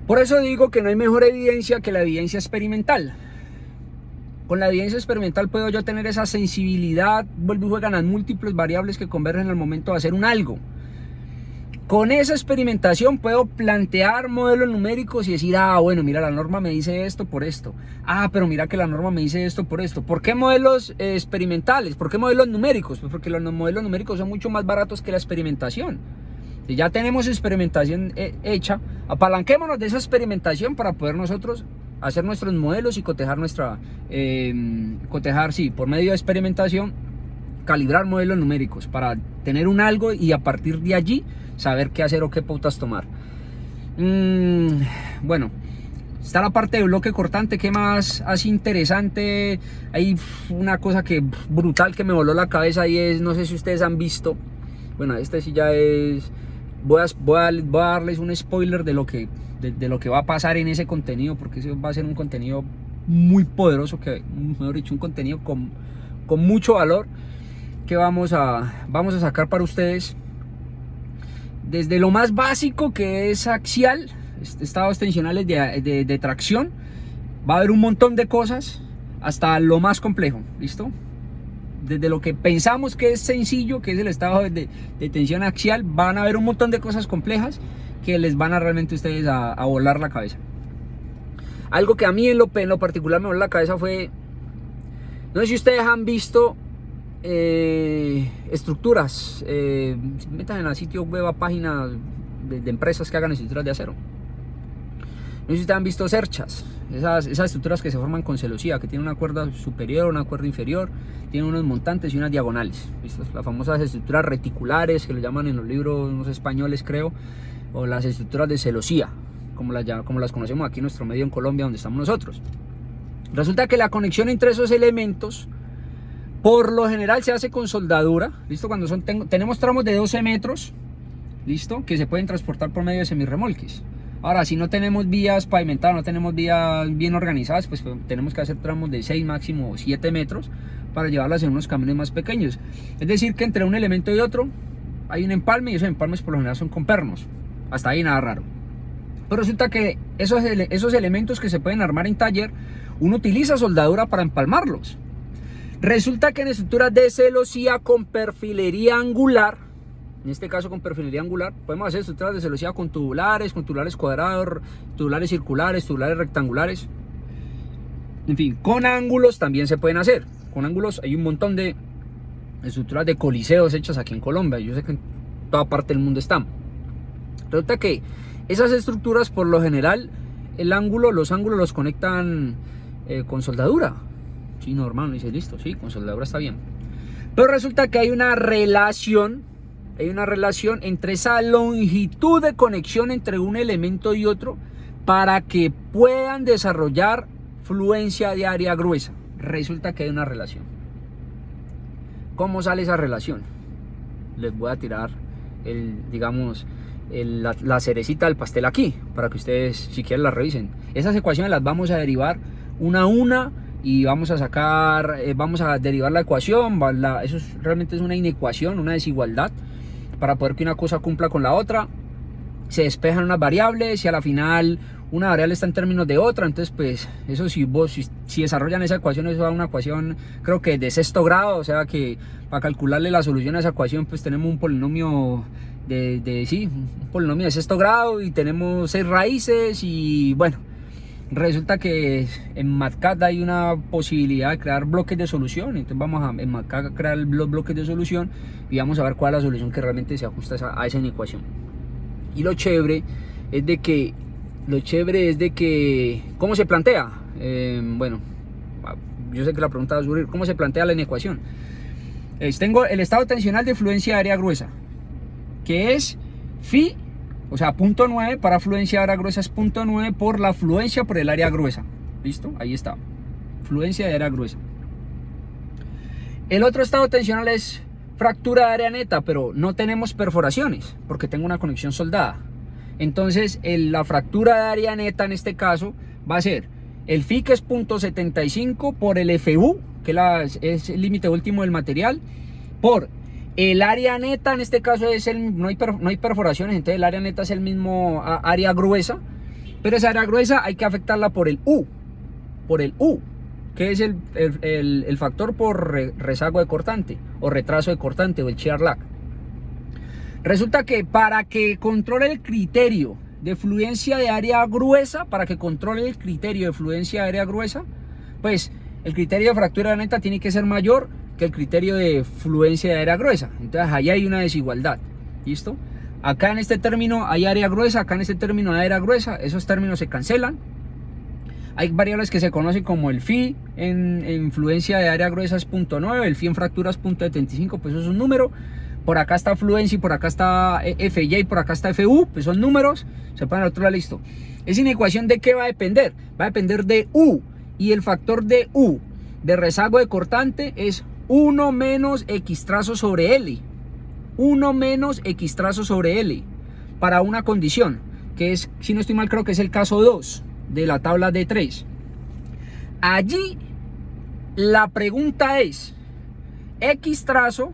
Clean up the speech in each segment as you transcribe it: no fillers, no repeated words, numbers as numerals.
Por eso digo que no hay mejor evidencia que la evidencia experimental. Con la evidencia experimental puedo yo tener esa sensibilidad, vuelvo y juegan las múltiples variables que convergen al momento de hacer un algo. Con esa experimentación puedo plantear modelos numéricos y decir, ah, bueno, mira, la norma me dice esto por esto. Ah, pero mira que la norma me dice esto por esto. ¿Por qué modelos experimentales? ¿Por qué modelos numéricos? Pues porque los modelos numéricos son mucho más baratos que la experimentación. Si ya tenemos experimentación hecha, apalanquémonos de esa experimentación para poder nosotros hacer nuestros modelos y cotejar por medio de experimentación, calibrar modelos numéricos para tener un algo y a partir de allí saber qué hacer o qué pautas tomar. Bueno, está la parte de bloque cortante. ¿Qué más así interesante? Hay una cosa que brutal que me voló la cabeza y es, no sé si ustedes han visto, bueno, este sí ya es, voy a darles un spoiler de lo que va a pasar en ese contenido, porque ese va a ser un contenido muy poderoso, que mejor dicho, un contenido con mucho valor que vamos a sacar para ustedes. Desde lo más básico, que es axial, estados tensionales de tracción, va a haber un montón de cosas, hasta lo más complejo, ¿listo? Desde lo que pensamos que es sencillo, que es el estado de tensión axial, van a haber un montón de cosas complejas que les van a realmente ustedes a volar la cabeza. Algo que a mí en lo particular me voló la cabeza fue, no sé si ustedes han visto estructuras, metan en el sitio web a páginas de empresas que hagan estructuras de acero. No sé si ustedes han visto cerchas, esas estructuras que se forman con celosía, que tienen una cuerda superior, una cuerda inferior, tienen unos montantes y unas diagonales, ¿listo? Las famosas estructuras reticulares, que lo llaman en los libros unos españoles, creo, o las estructuras de celosía, como las conocemos aquí en nuestro medio en Colombia, donde estamos nosotros. Resulta que la conexión entre esos elementos por lo general se hace con soldadura, ¿listo? Cuando tenemos tramos de 12 metros, ¿listo? Que se pueden transportar por medio de semirremolques. Ahora, si no tenemos vías pavimentadas, no tenemos vías bien organizadas, pues tenemos que hacer tramos de 6, máximo 7 metros para llevarlas en unos camiones más pequeños. Es decir, que entre un elemento y otro hay un empalme, y esos empalmes por lo general son con pernos. Hasta ahí nada raro. Pero resulta que esos elementos que se pueden armar en taller, uno utiliza soldadura para empalmarlos. Resulta que en estructuras de celosía con perfilería angular, en este caso con perfilería angular, podemos hacer estructuras de celosía con tubulares cuadrados, tubulares circulares, tubulares rectangulares. En fin, con ángulos también se pueden hacer. Con ángulos hay un montón de estructuras de coliseos hechas aquí en Colombia. Yo sé que en toda parte del mundo están. Resulta que esas estructuras, por lo general, los ángulos los conectan con soldadura. Sí, normal, no dice listo, sí, con soldadura está bien. Pero resulta que hay una relación entre esa longitud de conexión entre un elemento y otro para que puedan desarrollar fluencia de área gruesa. Resulta que hay una relación. ¿Cómo sale esa relación? Les voy a tirar la cerecita del pastel aquí, para que ustedes si quieren la revisen. Esas ecuaciones las vamos a derivar una a una y vamos a derivar la ecuación. Eso realmente es una inecuación, una desigualdad, para poder que una cosa cumpla con la otra. Se despejan unas variables y a la final una variable está en términos de otra. Entonces, pues, eso si desarrollan esa ecuación, eso da una ecuación, creo que de 6º grado. O sea que para calcularle la solución a esa ecuación, pues tenemos un polinomio un polinomio de 6º grado y tenemos 6 raíces. Y bueno, resulta que en MATCAD hay una posibilidad de crear bloques de solución. Entonces en MATCAD a crear los bloques de solución y vamos a ver cuál es la solución que realmente se ajusta a esa inecuación. Y lo chévere es de que ¿cómo se plantea? Bueno, yo sé que la pregunta va a surgir, ¿cómo se plantea la inecuación? Tengo el estado tensional de fluencia de área gruesa, que es phi, o sea, 0.9 para fluencia de área gruesa es 0.9 por la fluencia por el área gruesa. ¿Listo? Ahí está. Fluencia de área gruesa. El otro estado tensional es fractura de área neta, pero no tenemos perforaciones porque tengo una conexión soldada. Entonces, la fractura de área neta en este caso va a ser el phi, que es 0.75, por el FU, que es el límite último del material, por el área neta. En este caso no hay perforaciones, entonces el área neta es el mismo área gruesa, Pero esa área gruesa hay que afectarla por el U, que es el factor por rezago de cortante o retraso de cortante o el shear lag. Resulta que para que controle el criterio de fluencia de área gruesa, pues el criterio de fractura neta tiene que ser mayor que el criterio de fluencia de área gruesa. Entonces ahí hay una desigualdad. ¿Listo? Acá en este término hay área gruesa, acá en este término hay área gruesa. Esos términos se cancelan. Hay variables que se conocen como el phi en fluencia de área gruesa es 0.9, el phi en fractura es 0.75, pues eso es un número. Por acá está fluencia y por acá está FY y por acá está FU, pues son números. Se ponen al otro lado, listo. Esa inecuación ¿de qué va a depender? Va a depender de U, y el factor de U de rezago de cortante es 1 menos X trazo sobre L. 1 menos X trazo sobre L para una condición que es, si no estoy mal, creo que es el caso 2 de la tabla D3. Allí la pregunta es, X trazo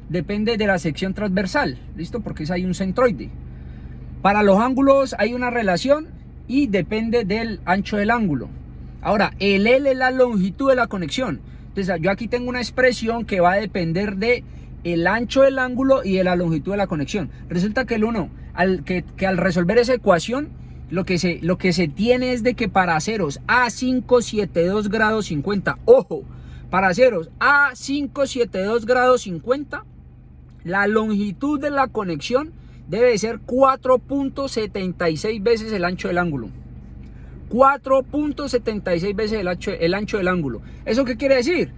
depende de la sección transversal, ¿listo? Porque hay un centroide. Para los ángulos hay una relación y depende del ancho del ángulo. Ahora, el L es la longitud de la conexión. Entonces yo aquí tengo una expresión que va a depender de el ancho del ángulo y de la longitud de la conexión. Resulta que al resolver esa ecuación, lo que se tiene es de que para aceros A572 grados 50, ojo, para aceros A572 grados 50, la longitud de la conexión debe ser 4.76 veces el ancho del ángulo. 4.76 veces el ancho del ángulo. ¿Eso qué quiere decir?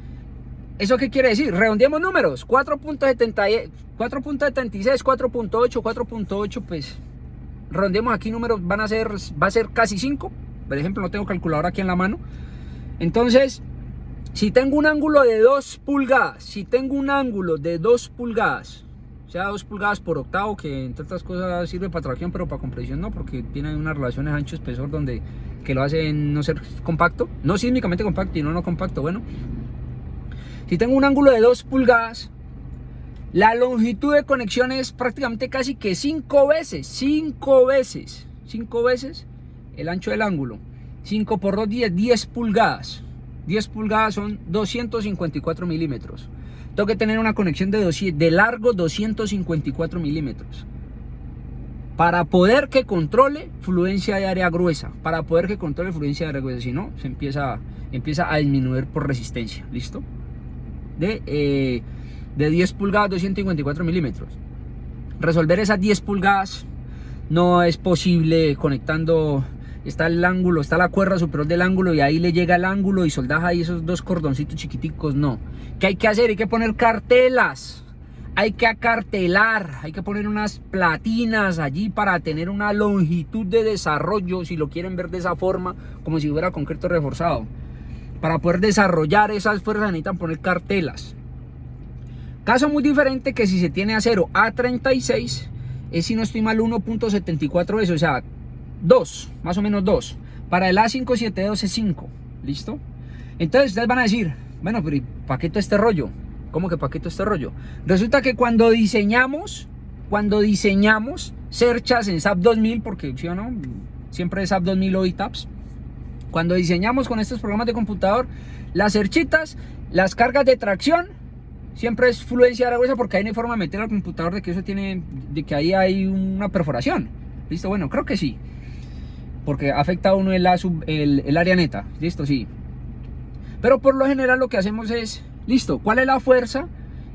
Redondeemos números. 4.76, 4.8, 4.8, pues redondeemos aquí números, va a ser casi 5. Por ejemplo, no tengo calculadora aquí en la mano. Entonces, si tengo un ángulo de 2 pulgadas, o sea, 2 pulgadas por octavo, que entre otras cosas sirve para tracción, pero para compresión no, porque tiene unas relaciones ancho-espesor que lo hacen no ser compacto, no sísmicamente compacto y no compacto. Bueno, si tengo un ángulo de 2 pulgadas, la longitud de conexión es prácticamente casi que 5 veces el ancho del ángulo. 5 por 2, 10 pulgadas. 10 pulgadas son 254 milímetros. Tengo que tener una conexión de largo 254 milímetros para poder que controle fluencia de área gruesa. Si no, se empieza a disminuir por resistencia. ¿Listo? De 10 pulgadas, 254 milímetros. Resolver esas 10 pulgadas no es posible conectando. Está el ángulo, está la cuerda superior del ángulo y ahí le llega el ángulo y soldas ahí esos dos cordoncitos chiquiticos. No. ¿Qué hay que hacer? Hay que poner cartelas. Hay que acartelar. Hay que poner unas platinas allí para tener una longitud de desarrollo, si lo quieren ver de esa forma, como si fuera concreto reforzado. Para poder desarrollar esas fuerzas necesitan poner cartelas. Caso muy diferente que si se tiene acero A36, es, si no estoy mal, 1.74 veces, o sea, 2, más o menos 2. Para el A572 es 5, ¿listo? Entonces ustedes van a decir, bueno, pero ¿para qué todo este rollo? ¿Cómo que para qué todo este rollo? Resulta que cuando diseñamos cerchas en SAP 2000, porque ¿sí o no? Siempre es SAP 2000 o ITAPS. Cuando diseñamos con estos programas de computador, las cerchitas, las cargas de tracción, siempre es fluencia de área gruesa, porque ahí no hay forma de meter al computador de que ahí hay una perforación. ¿Listo? Bueno, creo que sí, porque afecta a uno el área neta. Listo, sí. Pero por lo general lo que hacemos es, listo, ¿cuál es la fuerza?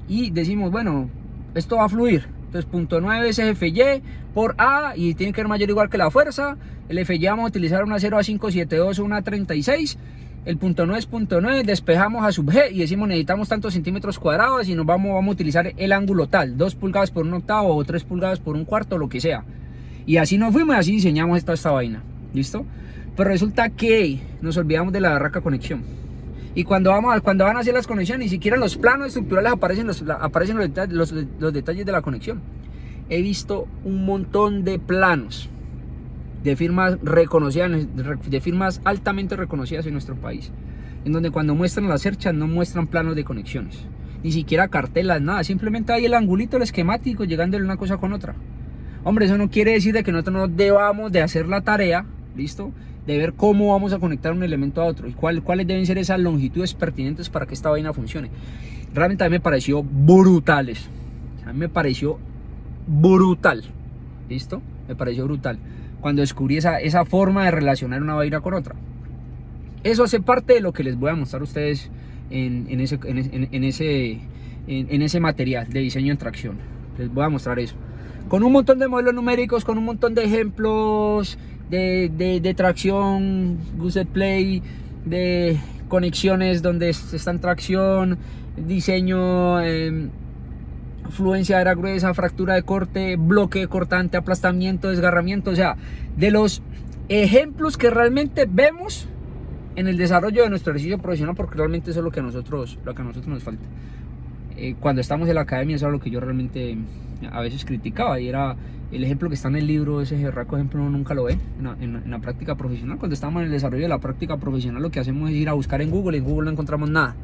Y decimos, bueno, esto va a fluir. Entonces, 0.9 es FY por A y tiene que ser mayor o igual que la fuerza. El FY vamos a utilizar una 0 a 572 o una 36. El 0.9 es 0.9, despejamos a sub G y decimos necesitamos tantos centímetros cuadrados y vamos a utilizar el ángulo tal, 2 pulgadas por un octavo o 3 pulgadas por un cuarto, lo que sea. Y así nos fuimos y así diseñamos esta vaina. ¿Listo? Pero resulta que nos olvidamos de la barraca conexión. Y cuando van a hacer las conexiones, ni siquiera en los planos estructurales aparecen los detalles de la conexión. He visto un montón de planos de firmas reconocidas, de firmas altamente reconocidas en nuestro país, en donde cuando muestran las cerchas no muestran planos de conexiones, ni siquiera cartelas, nada, simplemente hay el angulito, el esquemático, llegándole una cosa con otra. Hombre, eso no quiere decir de que nosotros no debamos de hacer la tarea, ¿listo? De ver cómo vamos a conectar un elemento a otro y cuáles deben ser esas longitudes pertinentes para que esta vaina funcione. Realmente a mí me pareció brutal eso. A mí me pareció brutal, ¿listo? Me pareció brutal cuando descubrí esa forma de relacionar una vaina con otra. Eso hace parte de lo que les voy a mostrar a ustedes en ese material de diseño en tracción. Les voy a mostrar eso. Con un montón de modelos numéricos, con un montón de ejemplos de tracción, gusset play, de conexiones donde está en tracción, diseño, fluencia de era gruesa, fractura de corte, bloque cortante, aplastamiento, desgarramiento. O sea, de los ejemplos que realmente vemos en el desarrollo de nuestro ejercicio profesional, porque realmente eso es lo que a nosotros nos falta. Cuando estamos en la academia, eso era lo que yo realmente a veces criticaba, y era el ejemplo que está en el libro, ese jerraco ejemplo uno nunca lo ve en la práctica profesional. Cuando estamos en el desarrollo de la práctica profesional, lo que hacemos es ir a buscar en Google, y en Google no encontramos nada.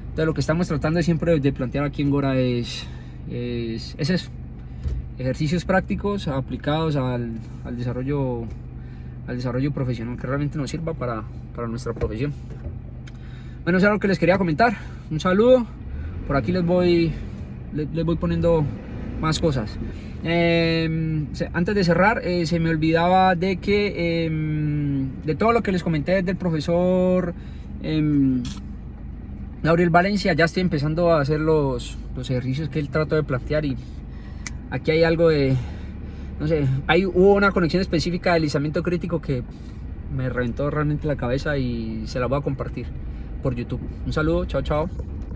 Entonces lo que estamos tratando de siempre de plantear aquí en Gora es eso: ejercicios prácticos aplicados al desarrollo profesional, que realmente nos sirva para nuestra profesión. Bueno, eso era lo que les quería comentar. Un saludo. Por aquí les voy poniendo más cosas. Antes de cerrar, se me olvidaba de que de todo lo que les comenté del profesor Gabriel Valencia, ya estoy empezando a hacer los ejercicios que él trató de plantear, y aquí hay algo de, no sé, hubo una conexión específica de deslizamiento crítico que me reventó realmente la cabeza, y se la voy a compartir por YouTube. Un saludo, chao, chao.